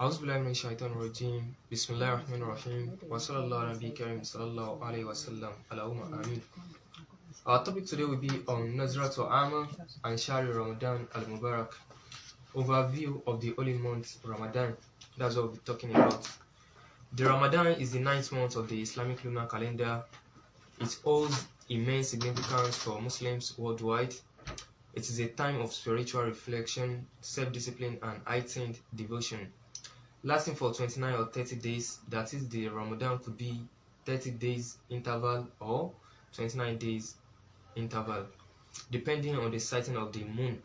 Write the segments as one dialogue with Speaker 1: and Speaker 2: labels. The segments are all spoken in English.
Speaker 1: أعوذ بالله من الشيطان الرجيم بسم الله الرحمن الرحيم وصلى الله على نبي كريم صلى الله عليه وسلم اللهم آمين. Our topic today will be on Nazarة عامة and Shari Ramadan al-Mubarak. Overview of the holy month Ramadan. That's what we'll be talking about. The Ramadan is the 9th month of the Islamic lunar calendar. It holds immense significance for Muslims worldwide. It is a time of spiritual reflection, self-discipline and heightened devotion. Lasting for 29 or 30 days, that is, the Ramadan could be 30 days interval or 29 days interval, depending on the sighting of the moon.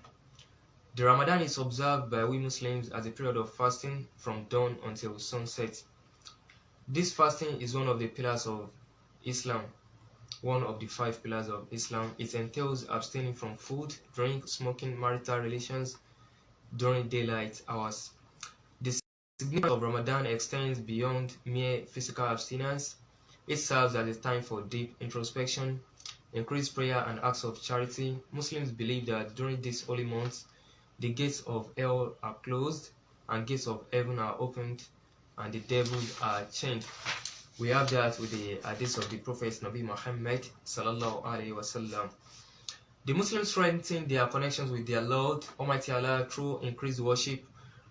Speaker 1: The Ramadan is observed by we Muslims as a period of fasting from dawn until sunset. This fasting is one of the pillars of Islam, one of the 5 pillars of Islam. It entails abstaining from food, drink, smoking, marital relations during daylight hours. The significance of Ramadan extends beyond mere physical abstinence. It serves as a time for deep introspection, increased prayer and acts of charity. Muslims believe that during these holy months, the gates of hell are closed and gates of heaven are opened and the devils are chained. We have that with the hadith of the Prophet Nabi Muhammad sallallahu alaihi wasallam. The Muslims strengthen their connections with their Lord Almighty Allah through increased worship,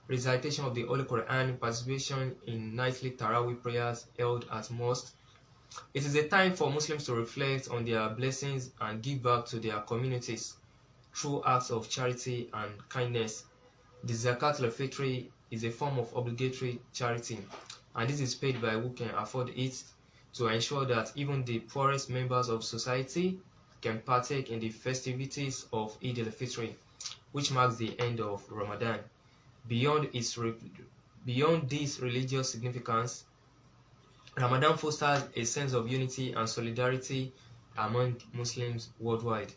Speaker 1: recitation of the Holy Quran, participation in nightly Taraweeh prayers held at mosques. It is a time for Muslims to reflect on their blessings and give back to their communities through acts of charity and kindness. The Zakat al-Fitr is a form of obligatory charity, and this is paid by who can afford it to ensure that even the poorest members of society can partake in the festivities of Eid al-Fitr, which marks the end of Ramadan. Beyond this religious significance, Ramadan fosters a sense of unity and solidarity among Muslims worldwide.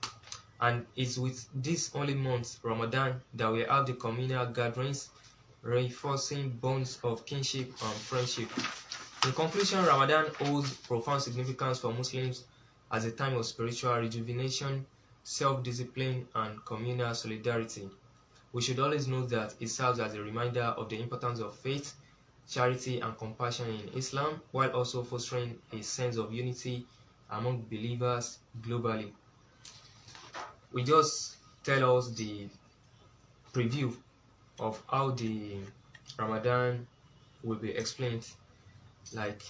Speaker 1: And it's with this holy month, Ramadan, that we have the communal gatherings, reinforcing bonds of kinship and friendship. In conclusion, Ramadan holds profound significance for Muslims as a time of spiritual rejuvenation, self-discipline, and communal solidarity. We should always know that it serves as a reminder of the importance of faith, charity, and compassion in Islam, while also fostering a sense of unity among believers globally. We just tell us the preview of how the Ramadan will be explained, like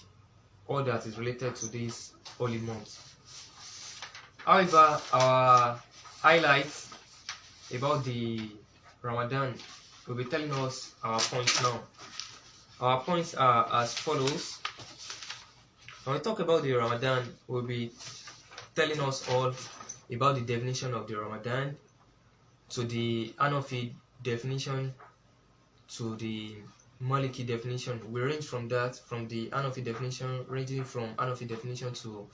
Speaker 1: all that is related to this holy month. However, our highlights about the Ramadan will be telling us our points now. Our points are as follows. When we talk about the Ramadan, we'll be telling us all about the definition of the Ramadan, to the Hanafi definition, to the Maliki definition. We range from that, from the Hanafi definition, ranging from Hanafi definition to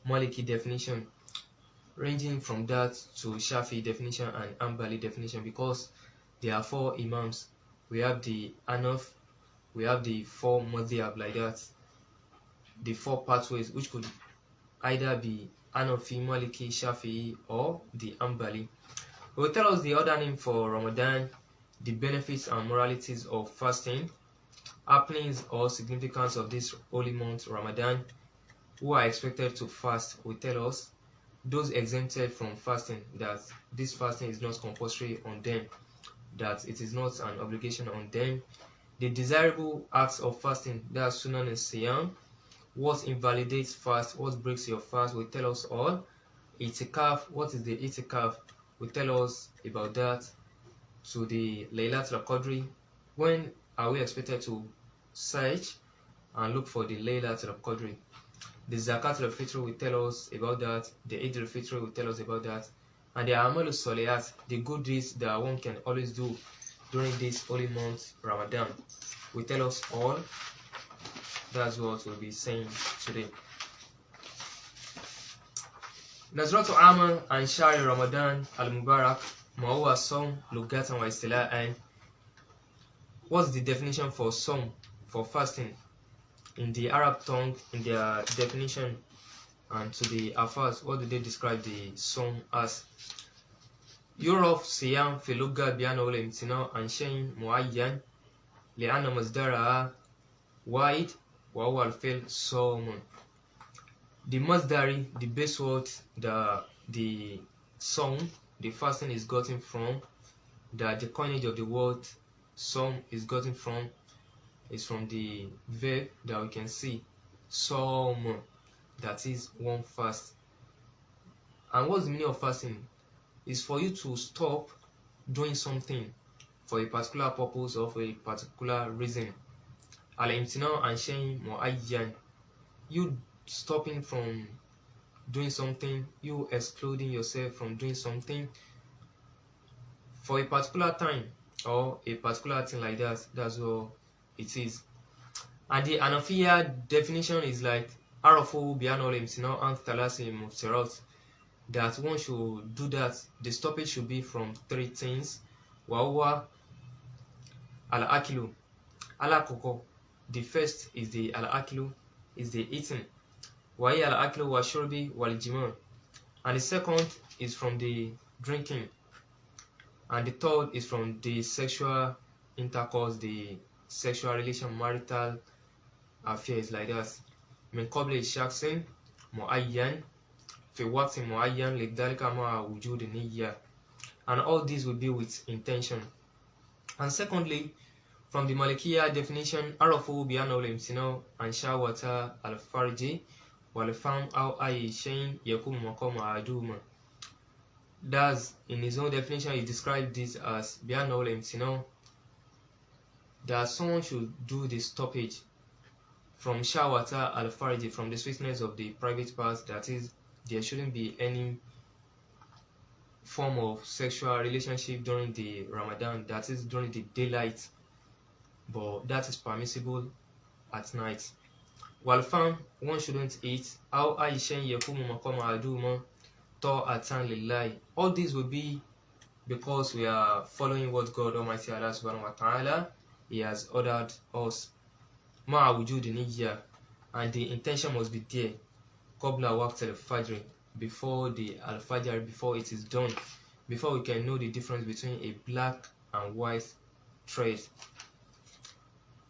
Speaker 1: Maliki definition, ranging from that to Shafi definition and Hanbali definition, because there are 4 Imams. We have the Hanaf, we have the 4 Madhhab, like that, the 4 pathways, which could either be Hanafi, Maliki, Shafi'i, or the Hanbali. It will tell us the other name for Ramadan, the benefits and moralities of fasting, happenings or significance of this holy month Ramadan, who are expected to fast. Will tell us those exempted from fasting, that this fasting is not compulsory on them, that it is not an obligation on them. The desirable acts of fasting, that's Sunan and Siyam. What invalidates fast, what breaks your fast, will tell us all. Itikaf, what is the itikaf, will tell us about that. To the Laylatul Qadri, when are we expected to search and look for the Laylatul Qadri. The Zakat al-Fitr will tell us about that. The Eid al-Fitr will tell us about that. And the Amal al-Salihat, the good deeds that one can always do during this holy month Ramadan, will tell us all. That's what we'll be saying today. Nazratu Aman and Shari Ramadan al-Mubarak, Ma'uwa Som, Lugatan wa Istila'an. What's the definition for Som, for fasting? In the Arab tongue, in their definition, and to the Afars, what do they describe the Som as? يعرف صيام في اللغة بأنه الامتناع عن شيء معين لأن مصدرها واحد وهو الفعل صوم. The masdari, the base word, the sum, the fasting is gotten from, that the coinage of the word sum is gotten from, is from the verb that we can see, sum, that is one fast. And what's the meaning of fasting? Is for you to stop doing something for a particular purpose or for a particular reason. Al-imtina and shay'in mu'ayyan, you stopping from doing something, you excluding yourself from doing something for a particular time or a particular thing like that. That's what it is. And the Hanafiya definition is like Arafu bi'anol imtina and thalasi muftirat, that one should do that. The stoppage should be from three things. Wawa al-akilu, alakoko. The first is the al-akilu, is the eating. Wahi al-akilu wa shurbi wal jima. And the second is from the drinking. And the third is from the sexual intercourse, the sexual relation, marital affairs like that. Min qabli shakhsin muayyan fi waqtin muayyan lidhalika ma'a wujud niyya. And all these will be with intention. And secondly, from the Malikiya definition, arafu bi'annahu al-imtina an shawata al-farji wal fam aw ay shay'in yakum maqam aduma. Thus, in his own definition, he described this as bi'annahu al-imtina, that someone should do the stoppage from shawata al-farji, from the sweetness of the private parts, that is, there shouldn't be any form of sexual relationship during the Ramadan, that is during the daylight, but that is permissible at night. While fam, one shouldn't eat. How aishen yakumu maqama aduma ta'atan lillahi. All these will be because we are following what God Almighty Allah subhanahu wa ta'ala, He has ordered us. Ma'a wujudi niyya, and the intention must be there. Qabla waqt al-fajr, before the al-fajr, before it is done, before we can know the difference between a black and white thread.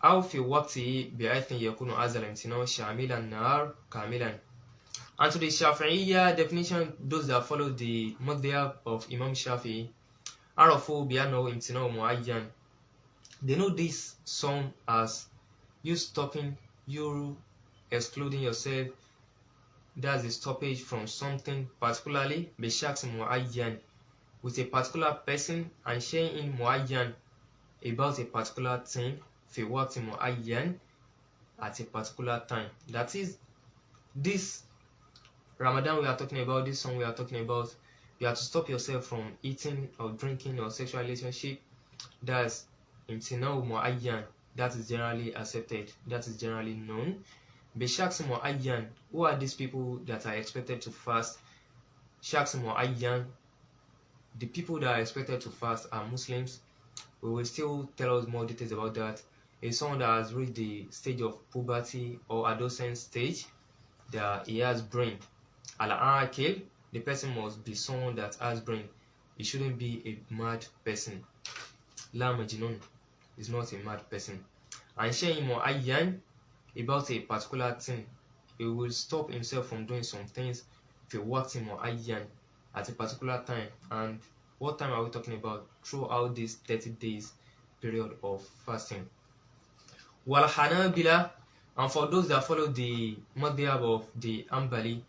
Speaker 1: أو في وقته بحيث يكون هذا الامتناع شاملا النهار كاملا. And to the Shafi'iyya definition, those that follow the madhhab of Imam Shafi'i, عرفوا بأنه امتناع معين. They know this sum as you stopping, you excluding yourself. That's the stoppage from something, particularly بشخص معين, with a particular person, and شيء معين, about a particular thing, في وقت معين, at a particular time. That is, this Ramadan we are talking about, this song we are talking about, you have to stop yourself from eating or drinking or sexual relationship. That's imtina muayyan, that is generally accepted, that is generally known. Bishaks muayyan, who are these people that are expected to fast? Shaks muayyan, the people that are expected to fast are Muslims. We will still tell us more details about that. It's someone that has reached the stage of puberty or adolescent stage, that he has brain. Al-Aqil, the person must be someone that has brain. He shouldn't be a mad person. La Majnun is not a mad person. And Shay'in Mu'ayyan, about a particular thing, he will stop himself from doing some things fi waqtin mu'ayyan, at a particular time. And what time are we talking about? Throughout this 30 days period of fasting. Wal Hanabila, and for those that follow the madhhab of the Hanbali,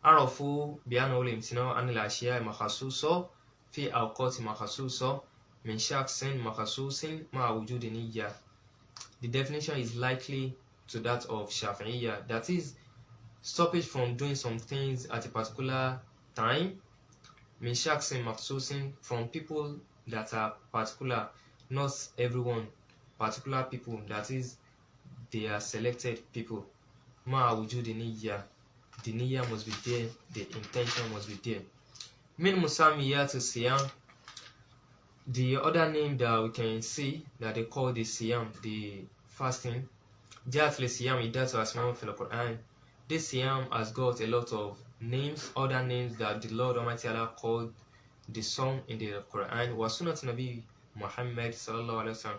Speaker 1: arafu bi'annahu al-imtina' an al-ashya' makhsusa fi awqat makhsusa min shakhsin makhsusin ma'a wujudi niyya. The definition is likely to that of Shafi'iyya, that is, stoppage from doing some things at a particular time, min shakhsin makhsusin, from people that are particular, not everyone, particular people, that is, they are selected people. Ma'a wujudi niyya, the niyya must be there, the intention must be there. Min musamiyat siyam, the other name that we can see that they call the siyam, the fasting. Jat le siyam idatu asma'un fil Quran. This siyam has got a lot of names, other names that the Lord Almighty Allah called the song in the Quran. Wa sunnat Nabi Muhammad sallallahu alaihi wasallam,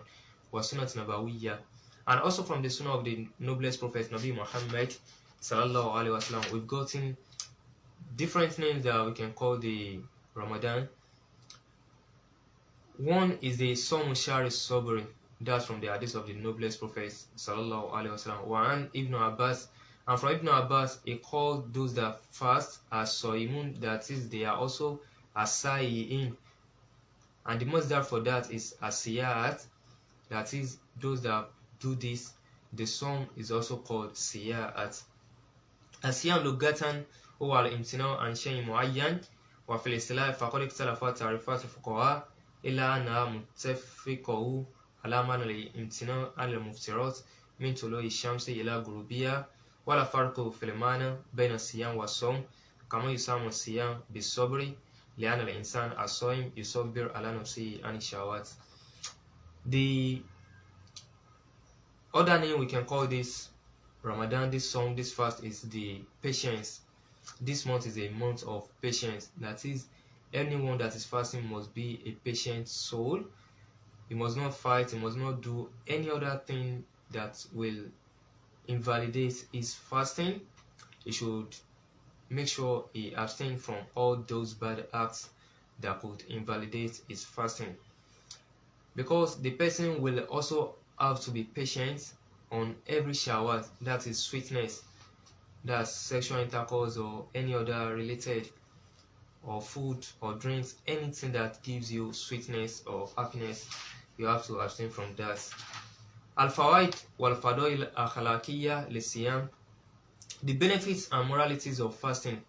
Speaker 1: wa sunnat nabawiyya. And also from the sunnah of the noblest prophet Nabi Muhammad sallallahu alaihi wasallam, we've gotten different names that we can call the Ramadan. One is the Sawm Shari Sabri, that's from the hadith of the noblest prophet sallallahu alaihi wasallam. One Ibn Abbas, and from Ibn Abbas he called those that fast as Soimun, that is they are also Asai'in, and the masdar for that is Asiyat, that is those that do this. The song is also called Siyat. Asiyam lugatan huwa al-imtina'u an shay'in mu'ayyan, wa fil istilah faqad ikhtalafa ta'rifat al-fuqaha illa anna muttafiqu ala ma'na al-imtina'u al-muftirat min tulu'i ash-shamsi ila ghurubiha wa la farqu fil ma'na bayna as-siyam wa as-sawm kama yusamu as-siyam bis-sabri li'anna al-insan as-sawim yusabbir ala nafsihi an shahawat. The other name we can call this Ramadan, this song, this fast, is the patience. This month is a month of patience. That is, anyone that is fasting must be a patient soul. He must not fight, he must not do any other thing that will invalidate his fasting. He should make sure he abstain from all those bad acts that could invalidate his fasting. Because the person will also have to be patient on every shahwat, that is sweetness, that's sexual intercourse or any other related, or food or drinks, anything that gives you sweetness or happiness, you have to abstain from that. Al-Fawaid wal-Fadail al-Khalaqiyya li-Siyam, the benefits and moralities of fasting.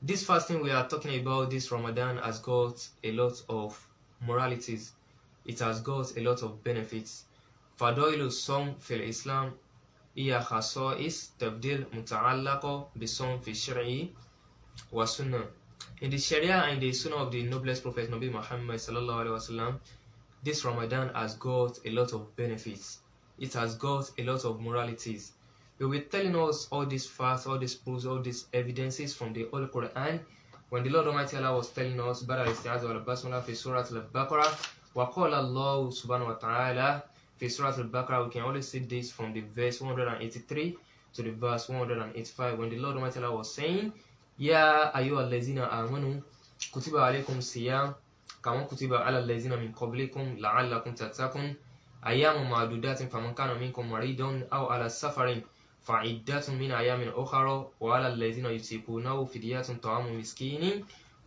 Speaker 1: This fasting we are talking about, this Ramadan, has got a lot of moralities. It has got a lot of benefits. Fadailu Sawm fil Islam iya khasa'is tabdil muta'allaqa bisawm fi shar'i wa sunnah. In the Sharia and the Sunnah of the noblest prophet Nabi Muhammad sallallahu alaihi wasallam, this Ramadan has got a lot of benefits. It has got a lot of moralities. We were telling us all these facts, all these proofs, all these evidences from the Holy Quran, when the Lord Almighty Allah was telling us, Bada al-Isti'az wal-Basmala fi Surah al-Baqarah, wa qala Allah subhanahu wa ta'ala fi Surah al-Baqarah. We can always see this from the verse 183 to the verse 185, when the Lord Almighty Allah was saying, Ya ayyuhal ladzina amanu kutiba alaykum siyam kama kutiba ala ladzina min qablikum la'allakum tattaqun ayyamun ma'dudatin faman kana minkum maridun aw ala safarin fa'iddatun min ayyamin ukhra wa ala ladzina yutiqunahu fidyatun ta'amu miskinin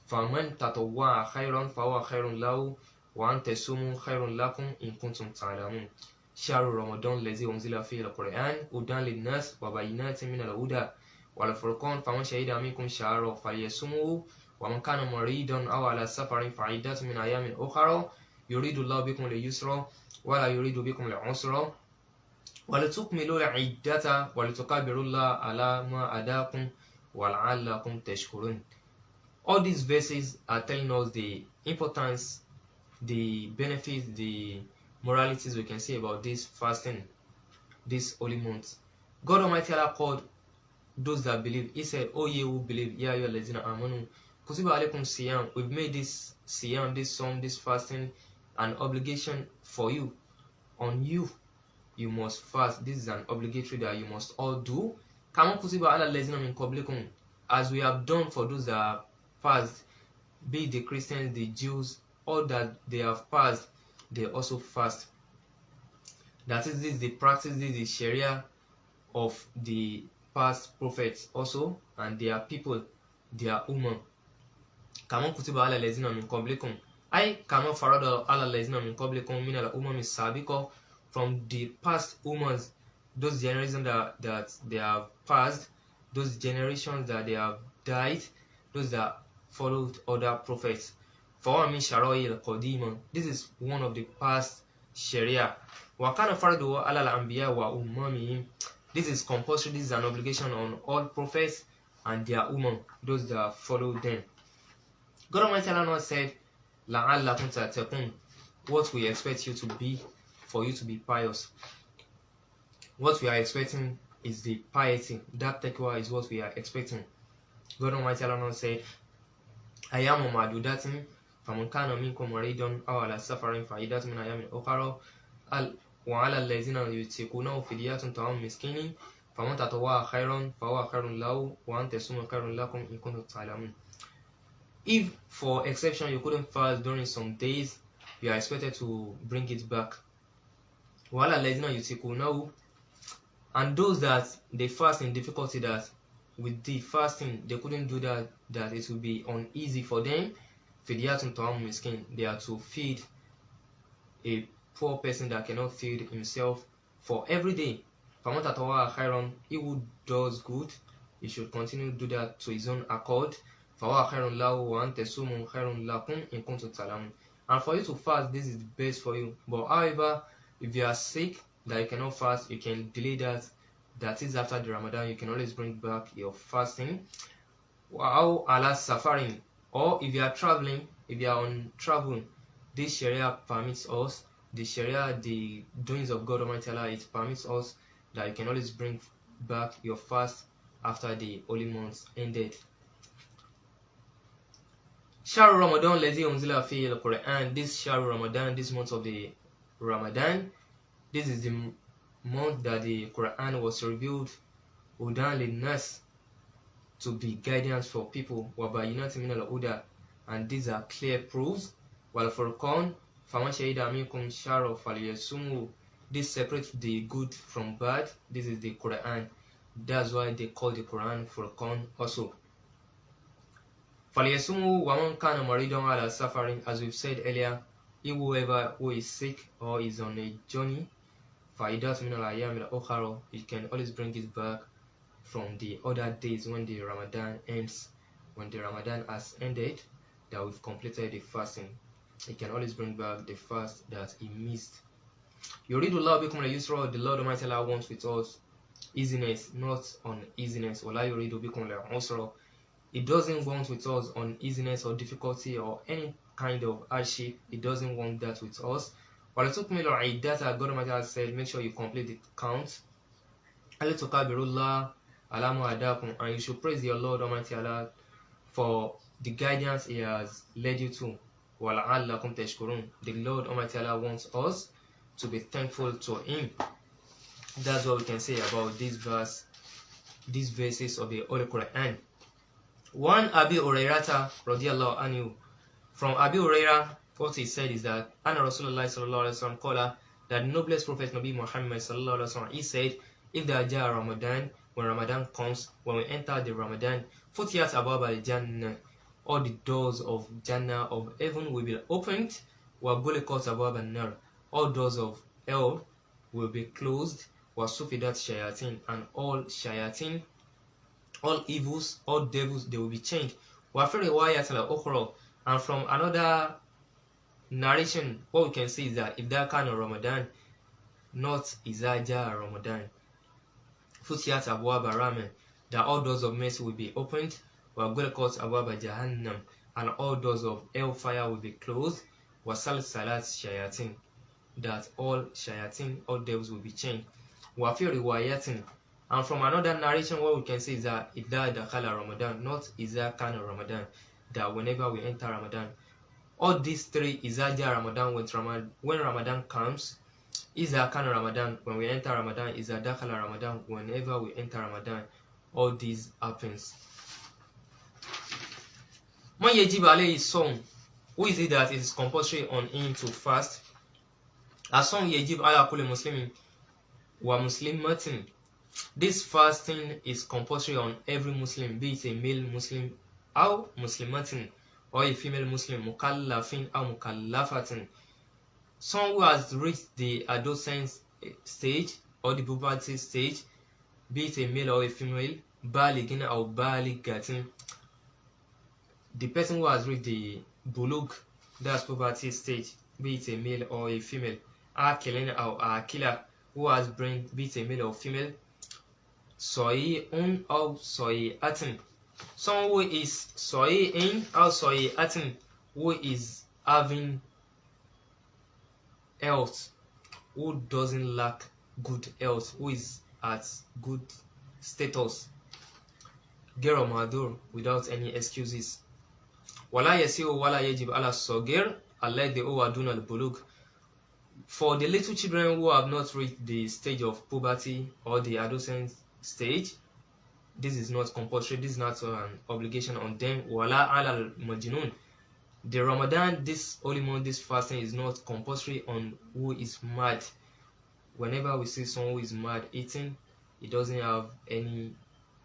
Speaker 1: faman tatawwa'a khayran fahuwa khayrun lahu wa an tasumu khayrun lakum in kuntum ta'lamun. Shahru Ramadan allazi unzila fihi al-Qur'an hudan lin-nas wa bayyinatin min al-huda wal-furqan faman shahida minkum shahra falyasumhu wa man kana maridan aw ala safarin fa'iddatun min ayyamin ukhra yuridu Allahu bikum al-yusra wa la yuridu bikum al-usra wa litukmilu al-iddata wa litukabbiru Allaha ala ma hadakum wa la'allakum tashkurun. All these verses are telling us the importance, the benefits, the moralities we can say about this fasting, this holy month. God Almighty Allah called those that believe. He said, "Oh ye who believe, ya ayyuhal ladzina amanu kutiba alaykum siyam." We've made this siyam, this song, this fasting, an obligation for you. On you, you must fast. This is an obligatory that you must all do. Kama kutiba ala ladzina min qablikum, as we have done for those that have passed, be it the Christians, the Jews, all that they have passed, they also fast. That is, this is the practice, this is the Sharia of the past prophets also, and their people, their ummah. Kama kutiba ala ladzina min qablikum, ay kama farada ala ladzina min qablikum min al umam sabiqa, from the past ummahs, those generations that they have passed, those generations that they have died, those that followed other prophets. For min shara'i al-qadima, this is one of the past Sharia. Wa kana fardu ala al-anbiya wa ummamihim, this is compulsory, this is an obligation on all prophets and their ummah, those that follow them. God Almighty Allah said, la'allakum tattaqun, what we expect you to be, for you to be pious. What we are expecting is the piety. That taqwa is what we are expecting. God Almighty Allah said, ayyamun ma'dudatin faman kana minkum maridun aw ala safarin fa'iddatun min ayyamin ukhra وعلى الذين يطيقونه فدية طعام مسكين فمن تطوع خيرا فهو خير له وأن تصوموا خير لكم إن كنتم تعلمون. If for exception you couldn't fast during some days, you are expected to bring it back. وعلى الذين يطيقونه, and those that they fast in difficulty, that with the fasting they couldn't do that it will be uneasy for them, فدية طعام مسكين, they are to feed a poor person that cannot feed himself for every day. فَمَنْ تَطَوَّعَ خَيْرًا, he who does good, he should continue to do that to his own accord. فَهُوَ خَيْرٌ لَهُ وَأَنْ تَصُومُوا خَيْرٌ لَكُمْ إِنْ كُنْتُمْ تَعْلَمُونَ. And for you to fast, this is the best for you. But however, if you are sick that you cannot fast, you can delay that. That is after the Ramadan, you can always bring back your fasting. أَوْ عَلَى سَفَرٍ, or if you are traveling, if you are on travel, this Sharia permits us, the Sharia, the doings of God Almighty Allah, it permits us that you can always bring back your fast after the holy months ended. Shahru Ramadan Lazi Unzila fi al-Quran. This Shahru Ramadan, this month of the Ramadan, this is the month that the Quran was revealed, Hudan lin-nas, to be guidance for people, wa bayyinatin min al-huda, and these are clear proofs. Wal Furqan, faman shahida minkum shahra falyasumhu. This separates the good from bad. This is the Quran. That's why they call the Quran Furqan also. Falyasumhu wa man kana maridan ala safarin, as we've said earlier, whoever who is sick or is on a journey, fa'idat min al-ayyam al-ukhra, you can always bring it back from the other days when the Ramadan ends. When the Ramadan has ended, that we've completed the fasting, he can always bring back the fast that he missed. Yuridullahu bikum al-yusra, the Lord Almighty Allah wants with us easiness, not uneasiness. Wala yuridu bikum al-usra, He doesn't want with us uneasiness or difficulty or any kind of hardship. He doesn't want that with us. While it took me like data, God Almighty has said, make sure you complete the count. And you should praise your Lord Almighty Allah for the guidance He has led you to. The Lord Almighty Allah wants us to be thankful to Him. That's what we can say about this verse, these verses of the Holy Quran. One Abi Hurairata radiyallahu anhu, from Abi Hurairah, what he said is that Anna Rasulullah sallallahu alaihi wasallam qala, that the noblest prophet Nabi Muhammad sallallahu alaihi wasallam, he said, if there jaa Ramadan, when Ramadan comes, when we enter the Ramadan, futiyat abwab al-jannah, all the doors of Jannah, of heaven, will be opened. Wa bulikat abwab an-nar, all doors of hell will be closed. Wa sufidat shayatin, and all shayatin, all evils, all devils, they will be changed. Wa fi riwayat al-ukhra, and from another narration, what we can see is that if that kind of Ramadan, not Izaja Ramadan, futiyat abwab ar-rahman, that all doors of mercy will be opened. Wa gulqat abwab jahannam, and all doors of hellfire will be closed. Wa salsalat shayatin, that all shayatin, all devils will be chained. Wa fi riwayatin, and from another narration, what we can say is that idha dakhala Ramadan, not iza kana Ramadan, that whenever we enter Ramadan, all these three, izaja Ramadan, when Ramadan comes, iza kana Ramadan, when we enter Ramadan, iza dakhala Ramadan, whenever we enter Ramadan, all these happens. Man yajib alayhi sawm, who is it that it is compulsory on him to fast? As-sawm yajib ala kulli muslimin wa muslimatin. This fasting is compulsory on every Muslim, be it a male Muslim or muslimatin, or a female Muslim, mukallafin or mukallafatin. Someone who has reached the adolescence stage or the puberty stage, be it a male or a female, baligin or baligatin. The person who has reached the bulug, that's puberty stage, be it a male or a female, akilin or akila, who has brain, be it a male or female, soy'un or soy'atin. Someone who is soy'in or soy'atin, who is having health, who doesn't lack good health, who is at good status, gero madur, without any excuses. Wala yasiu wala yajib ala sogir alladhi huwa duna al-bulugh. For the little children who have not reached the stage of puberty or the adolescent stage, this is not compulsory. This is not an obligation on them. Wala ala majnun. The Ramadan, this holy month, this fasting is not compulsory on who is mad. Whenever we see someone who is mad eating, he doesn't have any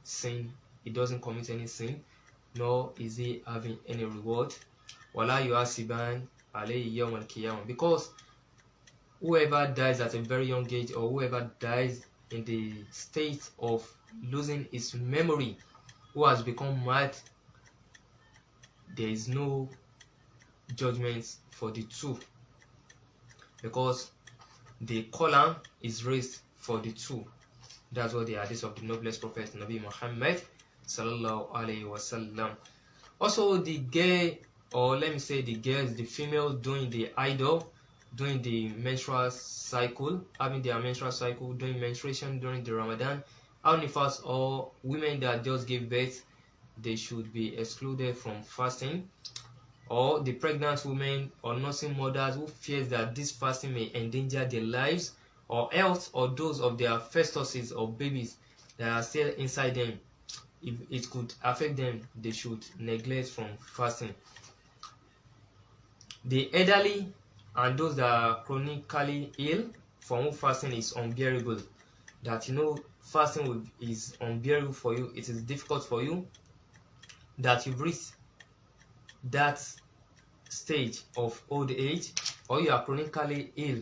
Speaker 1: sin. He doesn't commit any sin, nor is he having any reward. Wala yuasiban alayhi yawm al-qiyamah. Because whoever dies at a very young age, or whoever dies in the state of losing his memory, who has become mad, there is no judgment for the two, because the column is raised for the two. That's what the hadith of the noblest prophet Nabi Muhammad sallallahu alaihi wasallam. Also, the girl, or let me say the girls, the female doing the idol, doing the menstrual cycle, having their menstrual cycle, doing menstruation during the Ramadan, nifas, or women that just give birth, they should be excluded from fasting. Or the pregnant women or nursing mothers who fears that this fasting may endanger their lives or health, or those of their fetuses or babies that are still inside them, if it could affect them, they should neglect from fasting. The elderly and those that are chronically ill, for whom fasting is unbearable, that fasting is unbearable for you, it is difficult for you, that you've reached that stage of old age, or you are chronically ill,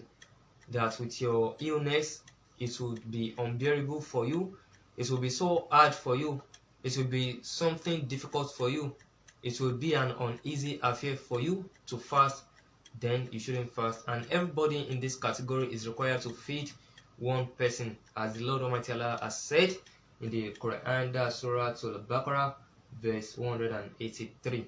Speaker 1: that with your illness it would be unbearable for you, it will be so hard for you, it will be something difficult for you, it will be an uneasy affair for you to fast, then you shouldn't fast. And everybody in this category is required to feed one person, as the Lord Almighty Allah has said in the Quran, that's Surah Al-Baqarah, verse 183.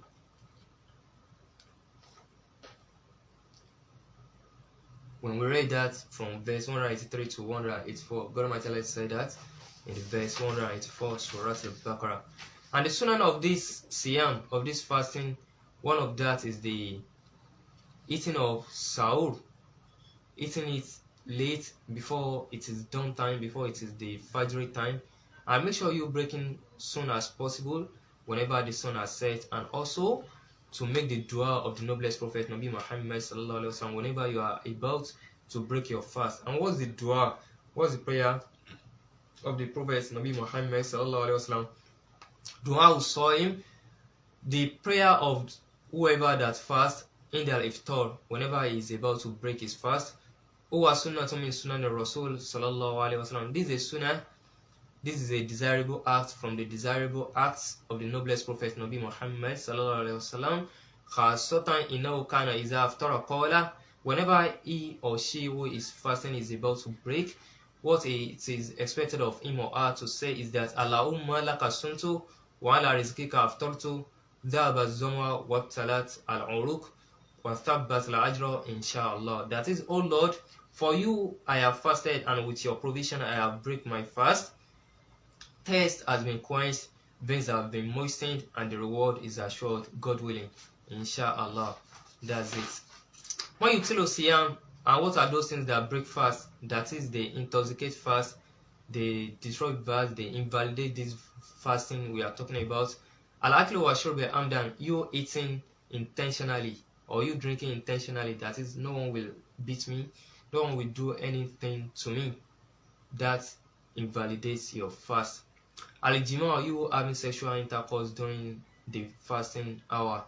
Speaker 1: When we read that from verse 183 to 184, God Almighty Allah said that in the verse 184, Surah Al-Baqarah. And the sunnah of this siyam, of this fasting, one of that is the eating of sahur, eating it late, before it is dawn time, before it is the fajr time, and make sure you breaking soon as possible whenever the sun has set, and also to make the dua of the noblest prophet Nabi Muhammad sallallahu alaihi wasallam whenever you are about to break your fast. And what's the dua? What's the prayer of the prophet Nabi Muhammad sallallahu alaihi wasallam? Dua saw him, the prayer of whoever that fast in the iftar, whenever he is about to break his fast. Uwa sunnatun min sunan Rasul sallallahu alaihi wasallam. This is a sunnah. This is a desirable act from the desirable acts of the noblest prophet Nabi Muhammad sallallahu alaihi wasallam. Khasatan innahu kana iza aftara qala. Whenever he or she who is fasting is about to break, what it is expected of him or her to say is that Allahumma laka suntu wa ala rizqika aftartu dhaba az-zam'a wa talat al-uruq wa thabbat al-ajra inshallah. That is, oh Lord, for you I have fasted, and with your provision I have break my fast. Thirst has been quenched, veins have been moistened, and the reward is assured, God willing, inshallah. That's it. When you tell siyam, and what are those things that break fast? That is, they intoxicate fast, they destroy fast, they invalidate this fasting we are talking about. Al-aklu wa shurbi amdan, you eating intentionally or you drinking intentionally, that is, no one will beat me, no one will do anything to me, that invalidates your fast. Al-jima, you having sexual intercourse during the fasting hour,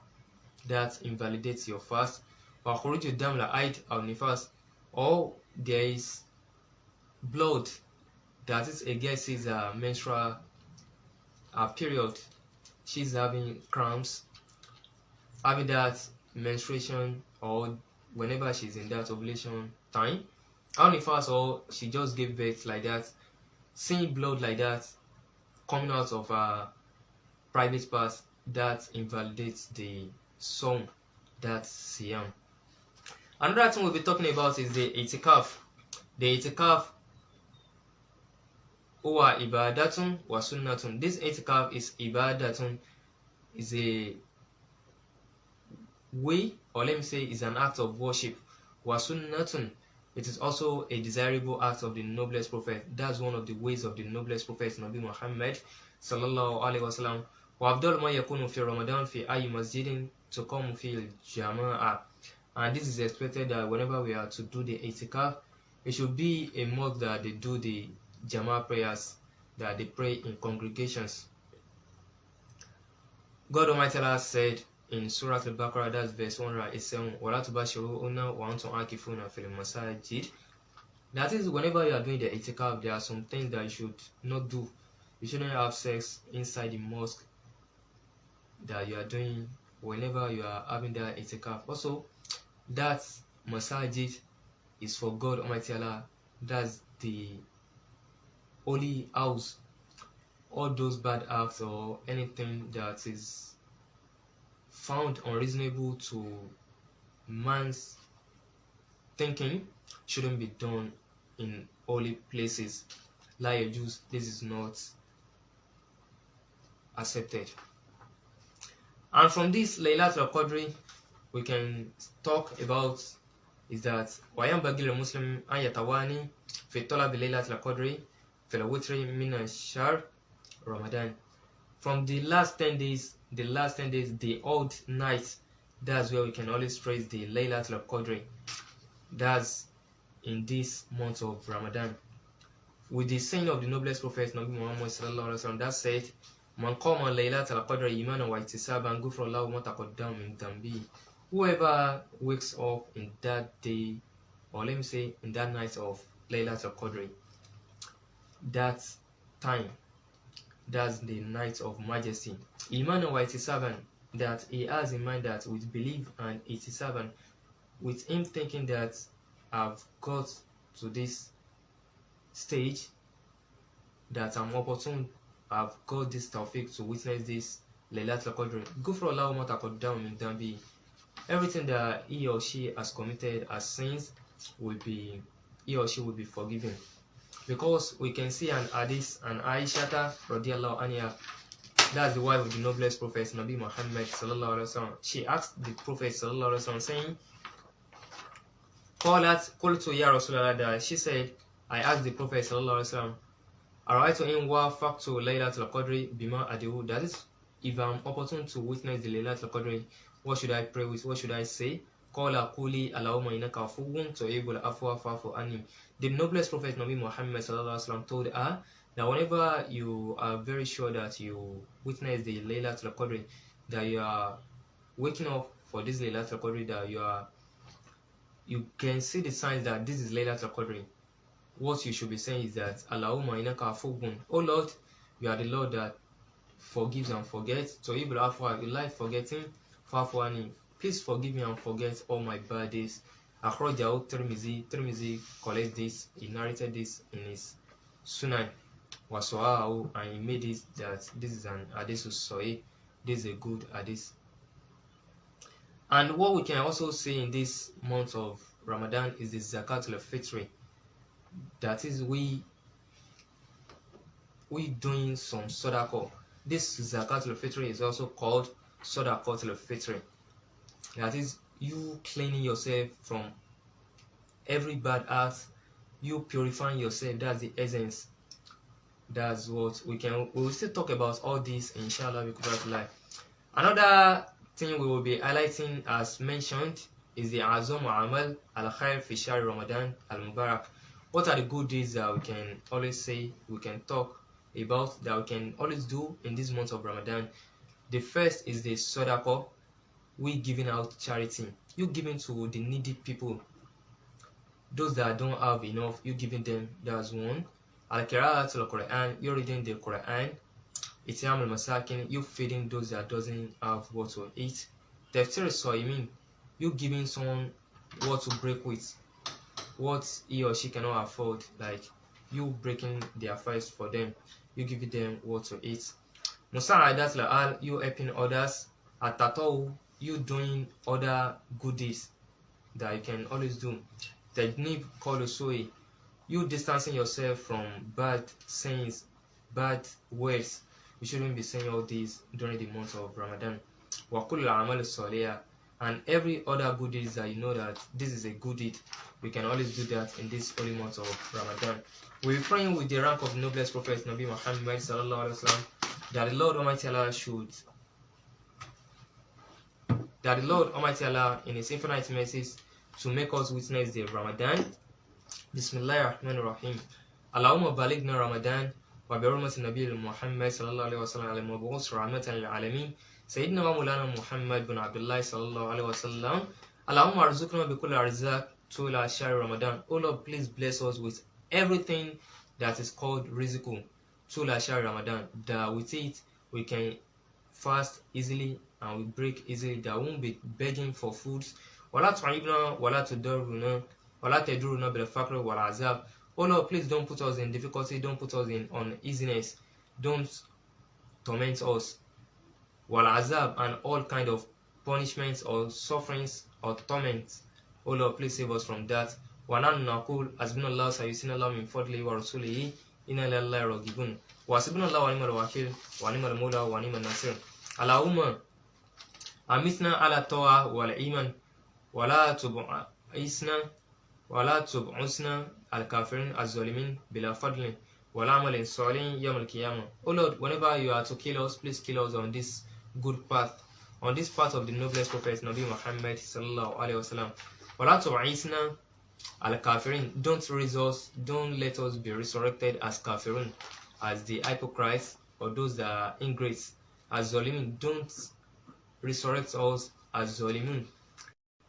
Speaker 1: that invalidates your fast. Wa khuruju dam la aid al nifas, or there is blood, that is, a girl sees a menstrual period, she's having cramps, having that menstruation, or whenever she's in that ovulation time, al nifas, or she just gave birth like that, seeing blood like that coming out of her private parts, that invalidates the song, that's siyam. Another thing we'll be talking about is the itikaf. The itikaf, huwa ibadatun wa sunnatun. This itikaf is ibadatun, is a way, or let me say, is an act of worship. Wa sunnatun, It is also a desirable act of the noblest prophet. That's one of the ways of the noblest prophet, Nabi Muhammad sallallahu alaihi wasallam. وأفضل ما يكون في رمضان في أي مسجد تقام فيه الجماعة. And this is expected that whenever we are to do the itikaf, it should be a mosque that they do the Jama'ah prayers, that they pray in congregations. God Almighty Allah said in Surah Al-Baqarah, that's verse 187, وَلَا تُبَاشِرُوهُنَّ وَأَنْتُمْ عَاكِفُونَ فِي الْمَسَاجِدِ. That is, whenever you are doing the itikaf, there are some things that you should not do. You shouldn't have sex inside the mosque that you are doing whenever you are having that itikaf. Also, that masajid is for God Almighty Allah. That's the holy house. All those bad acts or anything that is found unreasonable to man's thinking shouldn't be done in holy places. Like Jews, this is not accepted. And from this Laylatul Qadr, we can talk about is that وَيَنْبَغِي لِلْمُسْلِمِ أَنْ يَتَوَانِي فِي طَلَبِ لَيْلَةِ الْقَدْرِ فِي الْوِتْرِ مِنَ الشَّهْرِ Ramadan. From the last 10 days, the odd night, that's where we can always praise the Laylatul Qadr. That's in this month of Ramadan. With the saying of the noblest prophet Nabi Muhammad sallallahu alaihi wasallam that said, "Man qama laylatal qadri imanan wa ihtisaban ghufira lahu ma taqaddama min dhanbihi." Whoever wakes up in that day, or let me say in that night of Laylatul Qadr, that time, that's the night of majesty. Imanan wa ihtisaban, that he has in mind that with belief and ihtisaban, with him thinking that I've got to this stage, that I'm opportune, I've got this tawfiq to witness this Laylatul Qadr. Ghufira lahu ma taqaddama min dhanbihi. Everything that he or she has committed as sins he or she will be forgiven. Because we can see an hadith and Aisha radiallahu anha, that's the wife of the noblest prophet Nabi Muhammad sallallahu alaihi wasallam. She asked the prophet sallallahu alaihi wasallam saying, قلت يا رسول الله, that she said, I asked the prophet sallallahu alaihi wasallam, أرأيت إن وافقت ليلة القدر بما أدعو, that is, if I'm opportune to witness the Laylatul Qadr, what should I pray with? What should I say? قال قولي اللهم إنك عفو تحب العفو فاعف عني. The noblest prophet Nabi Muhammad sallallahu alaihi wasallam told her that whenever you are very sure that you witness the Laylatul Qadr, that you are waking up for this Laylatul Qadr, that you can see the signs that this is Laylatul Qadr, what you should be saying is that Allahumma innaka afuwwun, oh Lord, you are the Lord that forgives and forgets. So you like forgetting, fa'fu anni, please forgive me and forget all my bad days. Akhrajahu Tirmizi collects this, he narrated this in his Sunan wa sahahu, and he made it that this is an hadith sahih, this is a good hadith. And what we can also see in this month of Ramadan is the Zakatul Fitri. That is, we doing some sadaqah. This Zakatul Fitri is also called Sadaqatul Fitri. That is, you cleaning yourself from every bad act, you purifying yourself. That's the essence. That's what we will still talk about all this inshallah because life. Another thing we will be highlighting, as mentioned, is the Azam Amal Al Khair fi Shahr Ramadan Al Mubarak. What are the good deeds that we can always say, we can talk about, that we can always do in this month of Ramadan? The first is the Sadaqah, we giving out charity. You giving to the needy people, those that don't have enough, you giving them. That's one. Al-Qira'atul Quran, you're reading the Quran. Ityam al-Masakin, you feeding those that doesn't have what to eat. Tafsir al-Sa'imin, you giving someone what to break with, what he or she cannot afford, like you breaking their fast for them, you giving them what to eat. Musa'adat la'al, you helping others. At-Tatawu, you doing other good deeds that you can always do. Tajnib Qalusui, you distancing yourself from bad sayings, bad words. You shouldn't be saying all these during the month of Ramadan. Wa kullu amal salih, and every other good deeds that you know that this is a good deed, we can always do that in this holy month of Ramadan. We're praying with the rank of the noblest prophet Nabi Muhammad sallallahu alaihi wasallam that the Lord Almighty Allah in His infinite mercies to make us witness the Ramadan. Bismillahir Rahmanir Rahim. Allahumma balighna Ramadan wa bi hurmati Nabi Muhammad sallallahu alaihi wasallam al-mab'us rahmatan lil alamin Sayyidina wa Maulana Muhammad bin Abdullah sallallahu alaihi wasallam. Allahumma arzuqna bi kulli arzaq tula shahr Ramadan. Oh Lord, please bless us with everything that is called rizqu tula shahr Ramadan, that with it we can fast easily and we break easily, that won't be begging for foods. Wala tu'ibna wala tudarruna wala taduruna bil faqr wal azab. Oh Lord, please don't put us in difficulty, don't put us in uneasiness, don't torment us. Wal azab, and all kind of punishments or sufferings or torments. Oh Lord, please save us from that. Wa nahnu naqul hasbunallahu sayusinallahu min fadlihi wa rasulihi inna lillahi raghibun. Wa hasbunallahu wa ni'mal wakil wa ni'mal mawla wa ni'mal nasir. Allahumma amitna ala ta'a wal iman wa la tub'isna al-kafirin az-zalimin bila fadlin wa la amalin salihin yawm al-qiyamah. Oh Lord, whenever you are to kill us, please kill us on this good path, on this path of the noblest prophet Nabi Muhammad sallallahu alaihi wasallam. Wa la tub'isna al-kafirin. Don't raise us, don't let us be resurrected as kafirun, as the hypocrites or those that are ingrates. As zalimin, don't resurrect us as zalimun,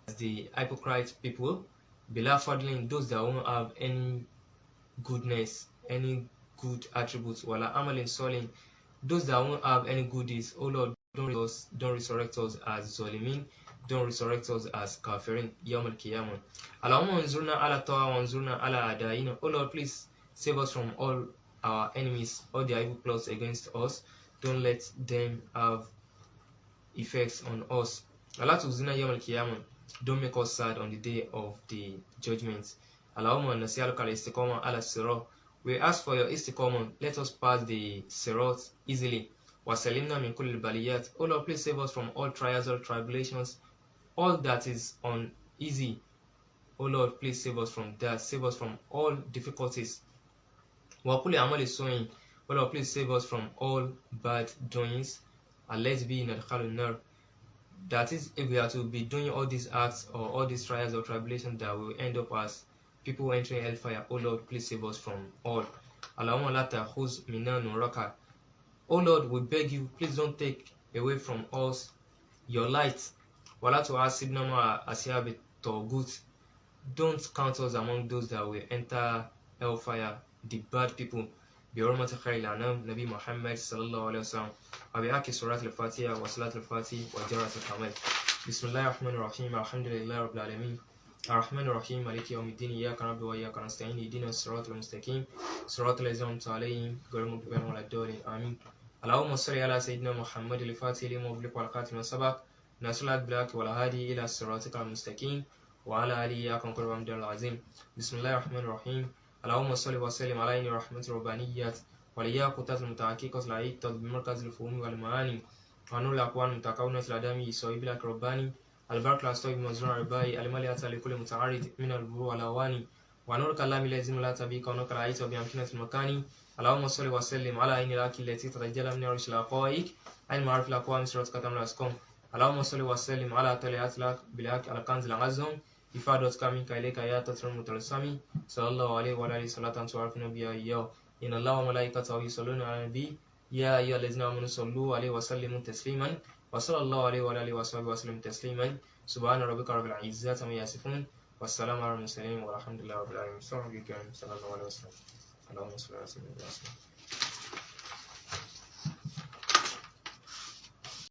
Speaker 1: as the hypocrite people. Bila fadlin, those that won't have any goodness, any good attributes. Wala amalin solin, those that won't have any goodies. Oh Lord, don't resurrect us as zalimin, don't resurrect us as kafirin yawm al-qiyamah. Allahumma anzurna ala ta'a wa anzurna ala adaina. Oh Lord, please save us from all our enemies, all the evil plots against us. Don't let them have effects on us. Allah tuzina yawm al-qiyamah. Don't make us sad on the day of the judgment. Allahumma nasi'aluka al-istiqamah ala sirat. We ask for your istiqamah. Let us pass the sirat easily. Wa salimna min kulli baliyat. Oh Lord, please save us from all trials, all tribulations, all that is uneasy. Oh Lord, please save us from that. Save us from all difficulties. Wa kulli amali su'in. Oh Lord, please save us from all bad doings. And let's be in al-khalun nar. That is, if we are to be doing all these acts or all these trials or tribulations, that we will end up as people entering hellfire. Oh Lord, please save us from all. Allahumma la ta'khuz minna nuraka. Oh Lord, we beg you, please don't take away from us your light. Wala tu'asibna ma asyabi taghut. Don't count us among those that will enter hellfire, the bad people. بحرمة خير الأنام نبي محمد صلى الله عليه وسلم وبحق سورة الفاتحة وصلاة الفاتحة وجرة الكمال. بسم الله الرحمن الرحيم الحمد لله رب العالمين الرحمن الرحيم مالك يوم الدين إياك نعبد وإياك نستعين اهدنا الصراط المستقيم صراط الذين أنعمت عليهم غير المغضوب عليهم ولا الضالين آمين. اللهم صل على سيدنا محمد الفاتح لما أغلق والخاتم لما سبق ناصر الحق بالحق والهادي إلى صراطك المستقيم وعلى آله حق قدره ومقداره العظيم. بسم الله الرحمن الرحيم. اللهم صل وسلم على عين رحمة ربانيات ولياقوتات المتحققة العيد بمركز الفهوم والمعاني ونور الأقوال المتكونة الأدامي صهيب الرباني البرك الأسطوي بمزرعة الرباعي المليئة لكل متعارض من البروع والأواني ونور كلام لازم لا تبيك ونور العيد بأمكنة المكان. اللهم صل وسلم على عين الأكل التي تتجلى من عرش الحقائق عين معرفة الأقوام صراطك تمر الأسقام. اللهم صل وسلم على طلعت لك بالحق على كنز العظم إفادتك منك إليك يا تتر المترسمي صلى الله عليه وعلى آله صلاة تعرفنا بها إياه. إن الله وملائكته يصلون على النبي يا أيها الذين آمنوا صلوا عليه وسلموا تسليما وصلى الله عليه وعلى آله وصحبه وسلم تسليما. سبحان ربك رب العزة عما يصفون والسلام على المرسلين والحمد لله رب العالمين. صلى الله عليه وسلم. اللهم صل على سيدنا محمد.